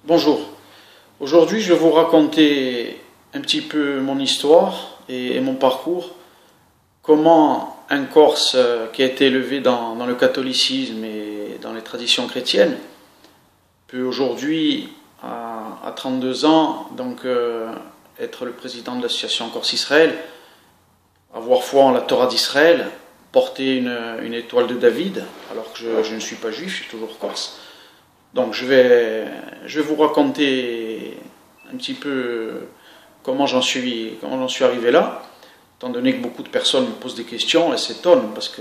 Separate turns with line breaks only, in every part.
Bonjour, aujourd'hui je vais vous raconter un petit peu mon histoire et mon parcours, comment un Corse qui a été élevé dans le catholicisme et dans les traditions chrétiennes peut aujourd'hui, à 32 ans, être le président de l'association Corse-Israël, avoir foi en la Torah d'Israël, porter une étoile de David, alors que je ne suis pas juif, je suis toujours corse. Donc je vais vous raconter un petit peu comment j'en suis arrivé là, étant donné que beaucoup de personnes me posent des questions et s'étonnent, parce que,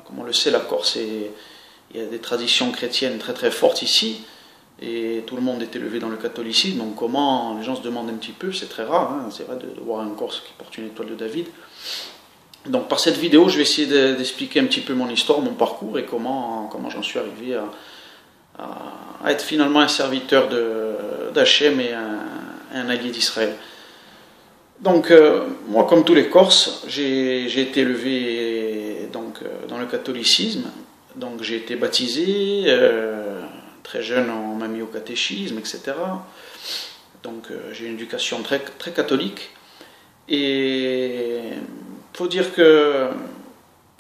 comme on le sait, la Corse, il y a des traditions chrétiennes très très fortes ici, et tout le monde est élevé dans le catholicisme, donc comment les gens se demandent un petit peu, c'est très rare, hein, c'est vrai de voir un Corse qui porte une étoile de David. Donc par cette vidéo, je vais essayer d'expliquer un petit peu mon histoire, mon parcours, et comment j'en suis arrivé à être finalement un serviteur d'Hachem et un allié d'Israël. Donc moi, comme tous les Corses, j'ai été élevé dans le catholicisme. Donc j'ai été baptisé, très jeune on m'a mis au catéchisme, etc. Donc j'ai une éducation très, très catholique. Et il faut dire que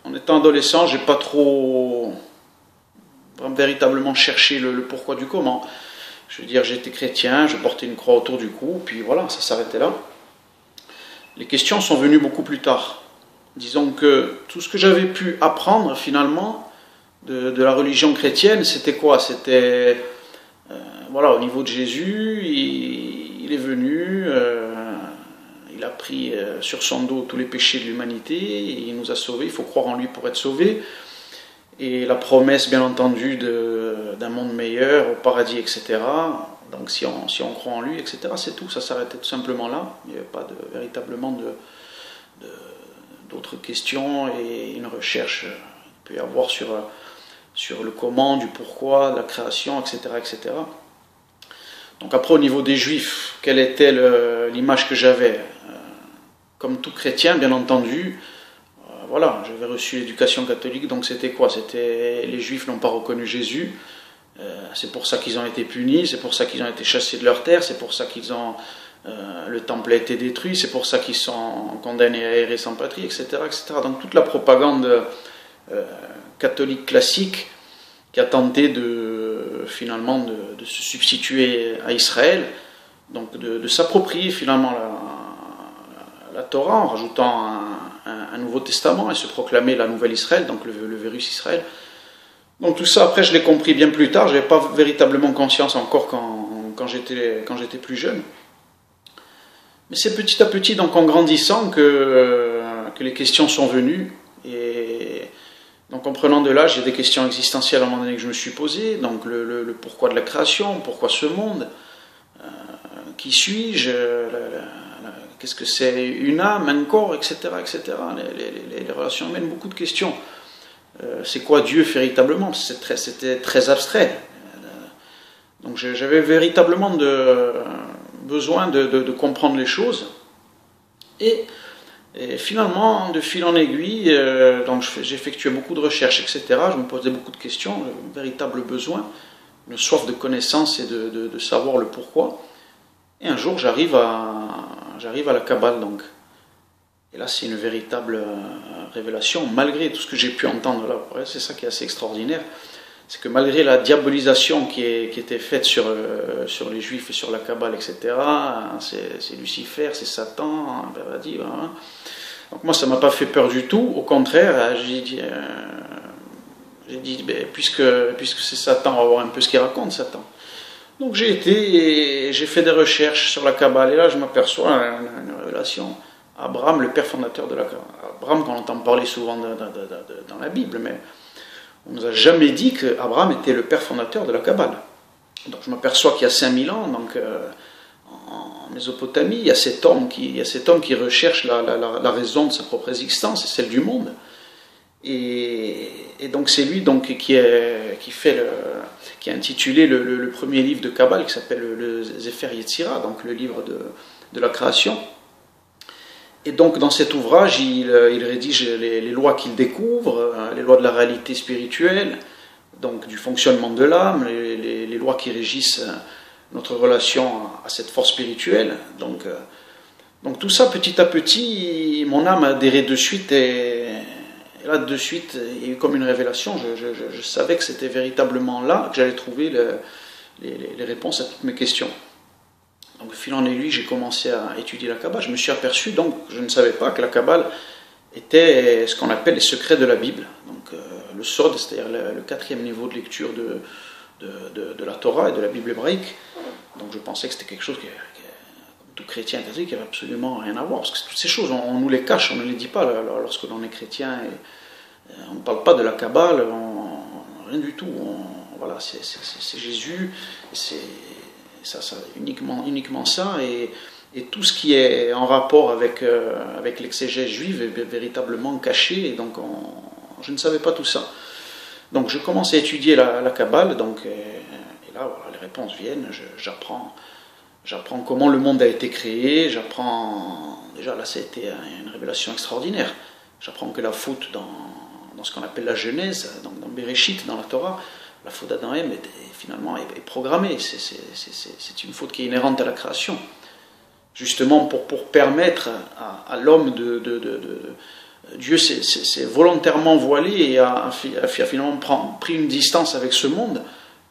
en étant adolescent, j'ai pas trop véritablement cherché le pourquoi du comment. Je veux dire, j'étais chrétien, je portais une croix autour du cou, puis voilà, ça s'arrêtait là. Les questions sont venues beaucoup plus tard. Disons que tout ce que j'avais pu apprendre finalement de la religion chrétienne, c'était quoi? C'était, voilà, au niveau de Jésus, il est venu, il a pris sur son dos tous les péchés de l'humanité, il nous a sauvés, il faut croire en lui pour être sauvé. Et la promesse, bien entendu, d'un monde meilleur, au paradis, etc. Donc si on croit en lui, etc., c'est tout, ça s'arrêtait tout simplement là. Il n'y avait pas véritablement d'autres questions et une recherche qu'il peut y avoir sur le comment, du pourquoi, de la création, etc., etc. Donc après, au niveau des Juifs, quelle était l'image que j'avais? Comme tout chrétien, bien entendu, voilà, j'avais reçu l'éducation catholique, donc c'était quoi? C'était les Juifs n'ont pas reconnu Jésus, c'est pour ça qu'ils ont été punis, c'est pour ça qu'ils ont été chassés de leur terre, c'est pour ça le temple a été détruit, c'est pour ça qu'ils sont condamnés à errer sans patrie, etc., etc. Donc toute la propagande catholique classique qui a tenté finalement de se substituer à Israël, donc de s'approprier finalement la Torah en rajoutant un Nouveau Testament et se proclamer la nouvelle Israël, donc le Vérus Israël. Donc tout ça, après, je l'ai compris bien plus tard. Je n'avais pas véritablement conscience encore quand j'étais plus jeune. Mais c'est petit à petit, donc en grandissant, que les questions sont venues. Et donc en prenant de l'âge, j'ai des questions existentielles à un moment donné que je me suis posées. Donc le pourquoi de la création, pourquoi ce monde, qui suis-je, qu'est-ce que c'est une âme, un corps, etc., etc. Les relations humaines, beaucoup de questions. C'est quoi Dieu véritablement? C'était très abstrait. Donc j'avais véritablement besoin de comprendre les choses. Et finalement, de fil en aiguille, donc j'effectuais beaucoup de recherches, etc. Je me posais beaucoup de questions, un véritable besoin, une soif de connaissance et de savoir le pourquoi. Et un jour, j'arrive à la Kabbale, donc. Et là, c'est une véritable révélation, malgré tout ce que j'ai pu entendre là. C'est ça qui est assez extraordinaire. C'est que malgré la diabolisation qui était faite sur les Juifs et sur la Kabbale, etc., c'est Lucifer, c'est Satan, hein. Donc moi, ça ne m'a pas fait peur du tout. Au contraire, j'ai dit puisque c'est Satan, on va voir un peu ce qu'il raconte, Satan. Donc j'ai fait des recherches sur la Kabbale, et là, je m'aperçois une révélation. Abraham, le père fondateur de la Kabbale. Abraham, qu'on entend parler souvent dans la Bible, mais on ne nous a jamais dit qu'Abraham était le père fondateur de la Kabbale. Donc je m'aperçois qu'il y a 5000 ans, donc, en Mésopotamie, il y a cet homme qui recherche la raison de sa propre existence et celle du monde. Et donc c'est lui qui a intitulé le premier livre de Kabbale, qui s'appelle le Sefer Yetzira, donc le livre de la création. Et donc dans cet ouvrage, il rédige les lois qu'il découvre, les lois de la réalité spirituelle, donc du fonctionnement de l'âme, les lois qui régissent notre relation à cette force spirituelle. Donc tout ça, petit à petit, mon âme a adhéré de suite, et là, de suite, il y a eu comme une révélation. Je savais que c'était véritablement là que j'allais trouver les réponses à toutes mes questions. Donc, de fil en aiguille, j'ai commencé à étudier la Kabbale. Je me suis aperçu, donc, je ne savais pas que la Kabbale était ce qu'on appelle les secrets de la Bible. Donc, le Sod, c'est-à-dire le quatrième niveau de lecture de la Torah et de la Bible hébraïque. Donc, je pensais que c'était quelque chose comme tout chrétien catholique, qui n'avait absolument rien à voir. Parce que toutes ces choses, on nous les cache, on ne les dit pas lorsque l'on est chrétien. On ne parle pas de la Kabbale, rien du tout. Voilà, c'est Jésus, c'est uniquement ça, et tout ce qui est en rapport avec l'exégèse juive est véritablement caché, et donc je ne savais pas tout ça. Donc je commence à étudier la Kabbale, et là voilà, les réponses viennent, j'apprends comment le monde a été créé, déjà là ça a été une révélation extraordinaire, j'apprends que la faute dans ce qu'on appelle la Genèse, dans Bereshit, dans la Torah, la faute d'Adam et Ève finalement est programmée. C'est une faute qui est inhérente à la création. Justement pour permettre à l'homme Dieu s'est volontairement voilé et a finalement pris une distance avec ce monde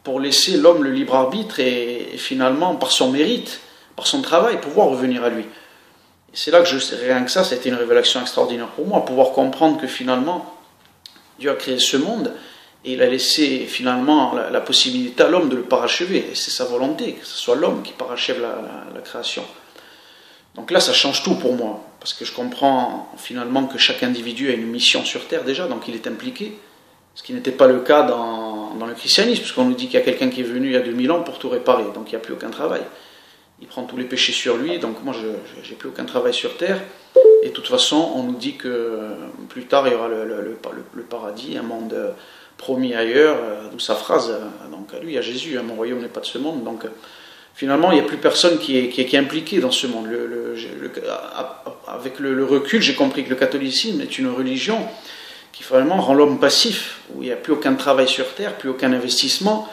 pour laisser l'homme le libre arbitre et finalement, par son mérite, par son travail, pouvoir revenir à lui. Et c'est là que rien que ça a été une révélation extraordinaire pour moi, pouvoir comprendre que finalement, Dieu a créé ce monde, et il a laissé finalement la possibilité à l'homme de le parachever. Et c'est sa volonté, que ce soit l'homme qui parachève la création. Donc là, ça change tout pour moi, parce que je comprends finalement que chaque individu a une mission sur Terre déjà, donc il est impliqué, ce qui n'était pas le cas dans le christianisme, parce qu'on nous dit qu'il y a quelqu'un qui est venu il y a 2000 ans pour tout réparer, donc il n'y a plus aucun travail. Il prend tous les péchés sur lui, donc moi je n'ai plus aucun travail sur Terre, et de toute façon on nous dit que plus tard il y aura le paradis, un monde promis ailleurs, d'où sa phrase, donc à lui, à Jésus, mon royaume n'est pas de ce monde, donc finalement il n'y a plus personne qui est impliqué dans ce monde. Avec le recul, j'ai compris que le catholicisme est une religion qui vraiment rend l'homme passif, où il n'y a plus aucun travail sur terre, plus aucun investissement,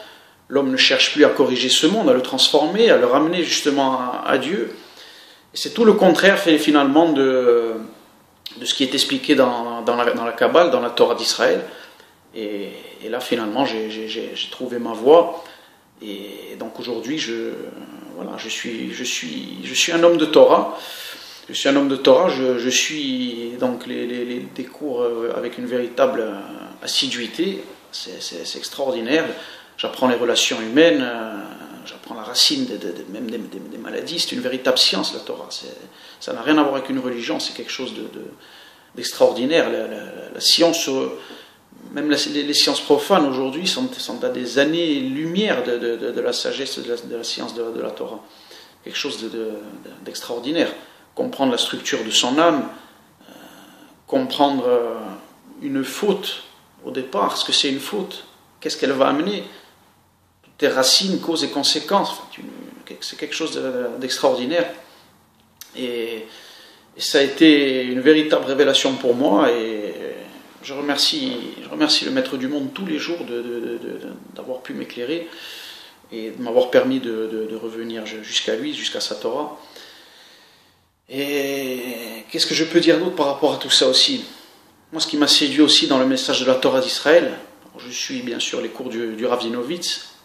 l'homme ne cherche plus à corriger ce monde, à le transformer, à le ramener justement à Dieu, et c'est tout le contraire finalement de ce qui est expliqué dans la Kabbale, dans la Torah d'Israël. Et là, finalement, j'ai trouvé ma voie. Et donc aujourd'hui, je suis un homme de Torah. Je suis un homme de Torah. Je suis donc des cours avec une véritable assiduité. C'est extraordinaire. J'apprends les relations humaines. J'apprends la racine même des maladies. C'est une véritable science, la Torah. Ça n'a rien à voir avec une religion. C'est quelque chose d'extraordinaire. La science... Même les sciences profanes aujourd'hui sont à des années-lumière de la sagesse de la science de la Torah. Quelque chose d'extraordinaire. Comprendre la structure de son âme, comprendre une faute au départ, ce que c'est une faute, qu'est-ce qu'elle va amener, toutes les racines, causes et conséquences. C'est quelque chose d'extraordinaire. Et ça a été une véritable révélation pour moi, et je remercie le Maître du Monde tous les jours d'avoir pu m'éclairer et de m'avoir permis de revenir jusqu'à lui, jusqu'à sa Torah. Et qu'est-ce que je peux dire d'autre par rapport à tout ça aussi? Moi, ce qui m'a séduit aussi dans le message de la Torah d'Israël, je suis bien sûr les cours du Rav Zinovitz.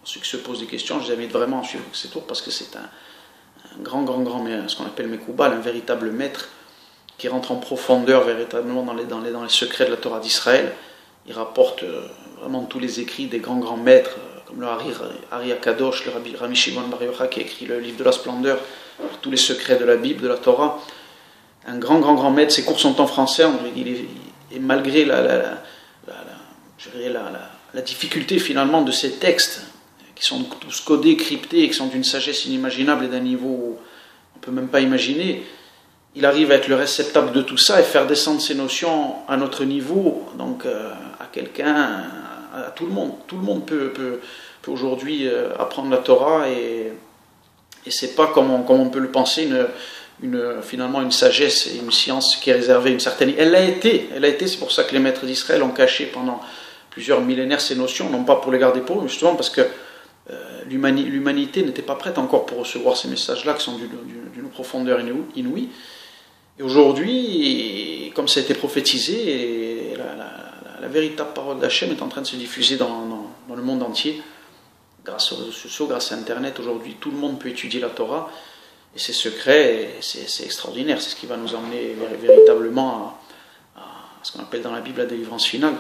Ceux qui se posent des questions, je les invite vraiment à suivre ces cours, parce que c'est un grand, ce qu'on appelle Mekoubal, un véritable maître, qui rentre en profondeur véritablement dans les secrets de la Torah d'Israël. Il rapporte vraiment tous les écrits des grands maîtres, comme le Ari Akadosh, le Rabbi Shimon Bar Yochai, qui a écrit le livre de la splendeur, tous les secrets de la Bible, de la Torah. Un grand maître. Ses cours sont en français, et malgré la difficulté finalement de ces textes, qui sont tous codés, cryptés, et qui sont d'une sagesse inimaginable et d'un niveau on ne peut même pas imaginer, il arrive à être le réceptacle de tout ça et faire descendre ces notions à notre niveau, donc à quelqu'un, à tout le monde. Tout le monde peut aujourd'hui apprendre la Torah, et c'est pas comme on peut le penser, finalement une sagesse et une science qui est réservée à une certaine... Elle l'a été, c'est pour ça que les maîtres d'Israël ont caché pendant plusieurs millénaires ces notions, non pas pour les garder pour eux, mais justement parce que l'humanité n'était pas prête encore pour recevoir ces messages-là qui sont d'une profondeur inouïe. Et aujourd'hui, comme ça a été prophétisé, la véritable parole d'Hachem est en train de se diffuser dans le monde entier. Grâce aux réseaux sociaux, grâce à Internet, aujourd'hui, tout le monde peut étudier la Torah. Et c'est secret, c'est extraordinaire. C'est ce qui va nous emmener véritablement à ce qu'on appelle dans la Bible la délivrance finale.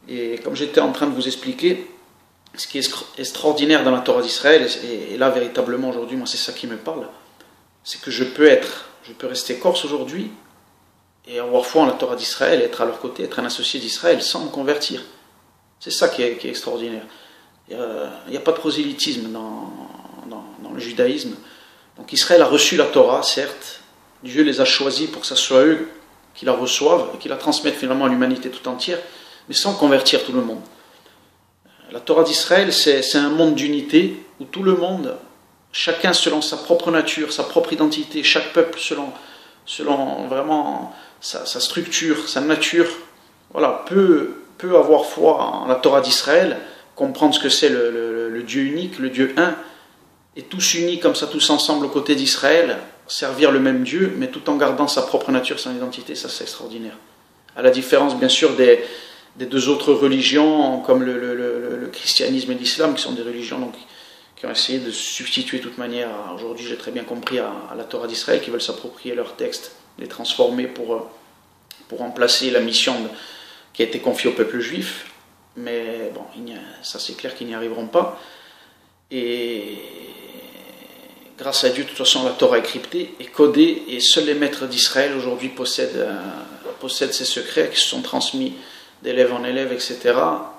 Et comme j'étais en train de vous expliquer, ce qui est extraordinaire dans la Torah d'Israël, et là véritablement aujourd'hui, moi c'est ça qui me parle, c'est que je peux rester corse aujourd'hui et avoir foi en la Torah d'Israël, être à leur côté, être un associé d'Israël sans me convertir. C'est ça qui est extraordinaire. Il n'y a pas de prosélytisme dans le judaïsme. Donc Israël a reçu la Torah, certes, Dieu les a choisis pour que ce soit eux qui la reçoivent et qui la transmettent finalement à l'humanité tout entière, mais sans convertir tout le monde. La Torah d'Israël, c'est un monde d'unité où tout le monde, chacun selon sa propre nature, sa propre identité, chaque peuple selon vraiment sa structure, sa nature, voilà, peut avoir foi en la Torah d'Israël, comprendre ce que c'est le Dieu unique, le Dieu un, et tous unis comme ça, tous ensemble aux côtés d'Israël, servir le même Dieu, mais tout en gardant sa propre nature, son identité. Ça c'est extraordinaire. À la différence bien sûr des deux autres religions, comme le christianisme et l'islam, qui sont des religions donc, qui ont essayé de substituer de toute manière, aujourd'hui j'ai très bien compris, à la Torah d'Israël, qui veulent s'approprier leurs textes, les transformer pour remplacer la mission qui a été confiée au peuple juif. Mais bon, ça c'est clair qu'ils n'y arriveront pas. Et grâce à Dieu, de toute façon, la Torah est cryptée, est codée, et seuls les maîtres d'Israël aujourd'hui possèdent ces secrets qui se sont transmis d'élève en élève, etc.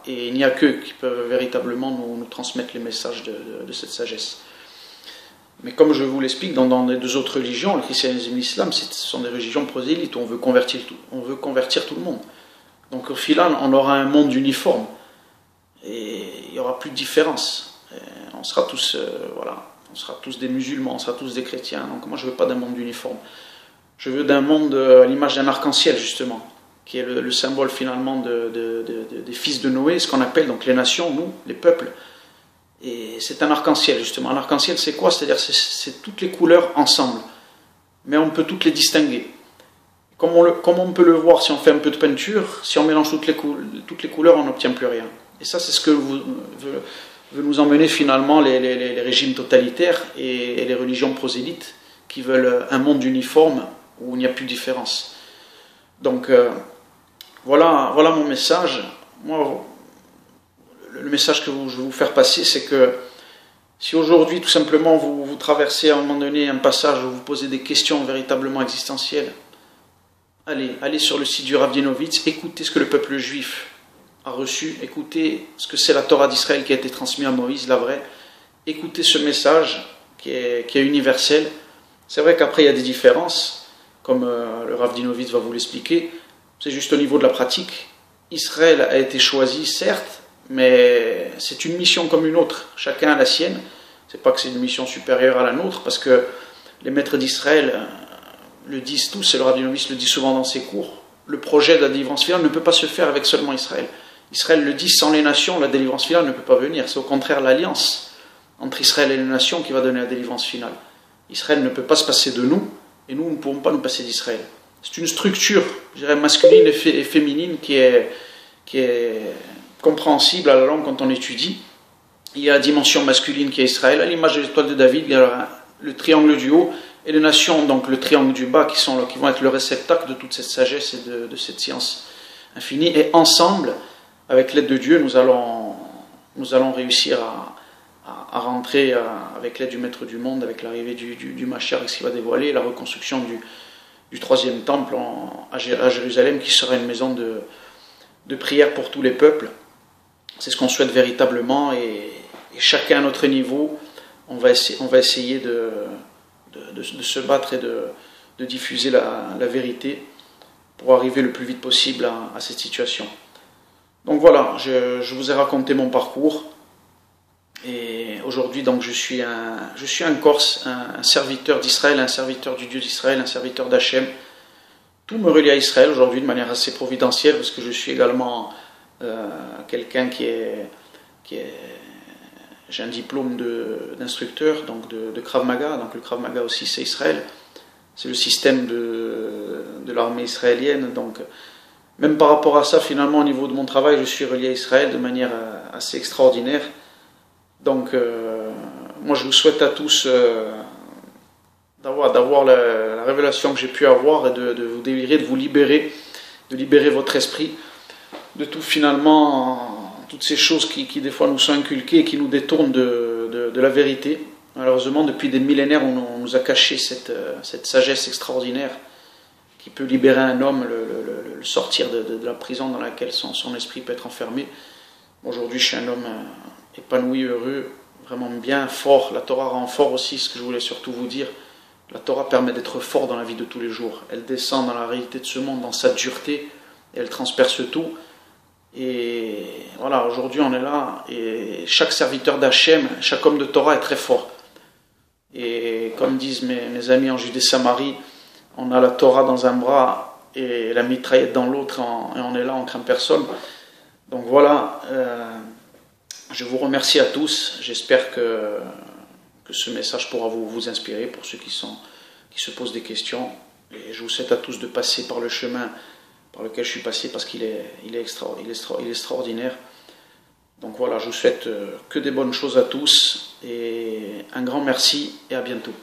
Et il n'y a qu'eux qui peuvent véritablement nous transmettre les messages de cette sagesse. Mais comme je vous l'explique, dans les deux autres religions, le christianisme et l'islam, ce sont des religions prosélytes où on veut convertir tout le monde. Donc au final, on aura un monde uniforme et il n'y aura plus de différence. On sera tous, on sera tous des musulmans, on sera tous des chrétiens. Donc moi, je ne veux pas d'un monde uniforme. Je veux d'un monde à l'image d'un arc-en-ciel, justement, qui est le symbole finalement des fils de Noé, ce qu'on appelle donc les nations, nous, les peuples. Et c'est un arc-en-ciel, justement. Un arc-en-ciel, c'est quoi? C'est-à-dire c'est toutes les couleurs ensemble, mais on peut toutes les distinguer. Comme on peut le voir si on fait un peu de peinture, si on mélange toutes les couleurs, on n'obtient plus rien. Et ça, c'est ce que veut nous emmener finalement les régimes totalitaires et les religions prosélytes qui veulent un monde uniforme où il n'y a plus de différence. Donc voilà mon message. Moi, le message que je veux vous faire passer, c'est que si aujourd'hui tout simplement vous traversez à un moment donné un passage où vous posez des questions véritablement existentielles, allez sur le site du Rav Dienowitz, écoutez ce que le peuple juif a reçu, écoutez ce que c'est la Torah d'Israël qui a été transmise à Moïse, la vraie, écoutez ce message qui est universel. C'est vrai qu'après il y a des différences, comme le Rav Dienowitz va vous l'expliquer, c'est juste au niveau de la pratique. Israël a été choisi, certes, mais c'est une mission comme une autre, chacun a la sienne. C'est pas que c'est une mission supérieure à la nôtre, parce que les maîtres d'Israël le disent tous, et le Rav Dienowitz le dit souvent dans ses cours, le projet de la délivrance finale ne peut pas se faire avec seulement Israël. Israël le dit, sans les nations, la délivrance finale ne peut pas venir. C'est au contraire l'alliance entre Israël et les nations qui va donner la délivrance finale. Israël ne peut pas se passer de nous, et nous ne pouvons pas nous passer d'Israël. C'est une structure, je dirais, masculine et féminine qui est compréhensible à la langue quand on étudie. Il y a la dimension masculine qui est Israël, à l'image de l'étoile de David, il y a le triangle du haut, et les nations, donc le triangle du bas, qui vont être le réceptacle de toute cette sagesse et de cette science infinie. Et ensemble, avec l'aide de Dieu, nous allons réussir à rentrer avec l'aide du Maître du Monde, avec l'arrivée du Mashiach, ce qui va dévoiler la reconstruction du troisième temple à Jérusalem, qui sera une maison de prière pour tous les peuples. C'est ce qu'on souhaite véritablement, et chacun à notre niveau, on va essayer de se battre et de diffuser la vérité pour arriver le plus vite possible à cette situation. Donc voilà, je vous ai raconté mon parcours, et aujourd'hui donc je suis un Corse, un serviteur d'Israël, un serviteur du Dieu d'Israël, un serviteur d'Hachem. Tout me relie à Israël aujourd'hui de manière assez providentielle, parce que je suis également quelqu'un qui est j'ai un diplôme d'instructeur, donc de Krav Maga. Donc le Krav Maga aussi, c'est Israël. C'est le système de l'armée israélienne. Donc, même par rapport à ça, finalement, au niveau de mon travail, je suis relié à Israël de manière assez extraordinaire. Donc, moi, je vous souhaite à tous d'avoir la révélation que j'ai pu avoir et de vous délivrer, de vous libérer, de libérer votre esprit de tout, finalement, toutes ces choses qui des fois nous sont inculquées et qui nous détournent de la vérité. Malheureusement, depuis des millénaires, on nous a caché cette sagesse extraordinaire qui peut libérer un homme, le sortir de la prison dans laquelle son esprit peut être enfermé. Aujourd'hui, je suis un homme épanoui, heureux, vraiment bien, fort. La Torah rend fort aussi, ce que je voulais surtout vous dire. La Torah permet d'être fort dans la vie de tous les jours. Elle descend dans la réalité de ce monde, dans sa dureté, et elle transperce tout. Et voilà, aujourd'hui on est là, et chaque serviteur d'Hachem, chaque homme de Torah est très fort. Et comme disent mes amis en Judée-Samarie, on a la Torah dans un bras et la mitraillette dans l'autre, et on est là, on craint personne. Donc voilà, je vous remercie à tous. J'espère que ce message pourra vous inspirer pour ceux qui se posent des questions. Et je vous souhaite à tous de passer par le chemin par lequel je suis passé, parce qu'il est extraordinaire. Donc voilà, je vous souhaite que des bonnes choses à tous, et un grand merci, et à bientôt.